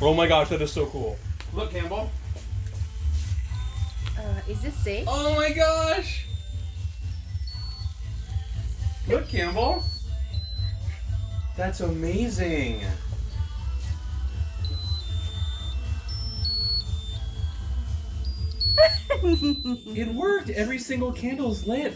Oh my gosh, that is so cool. Look, Campbell. Is this safe? Oh my gosh. Look, Campbell. That's amazing. It worked. Every single candle's lit.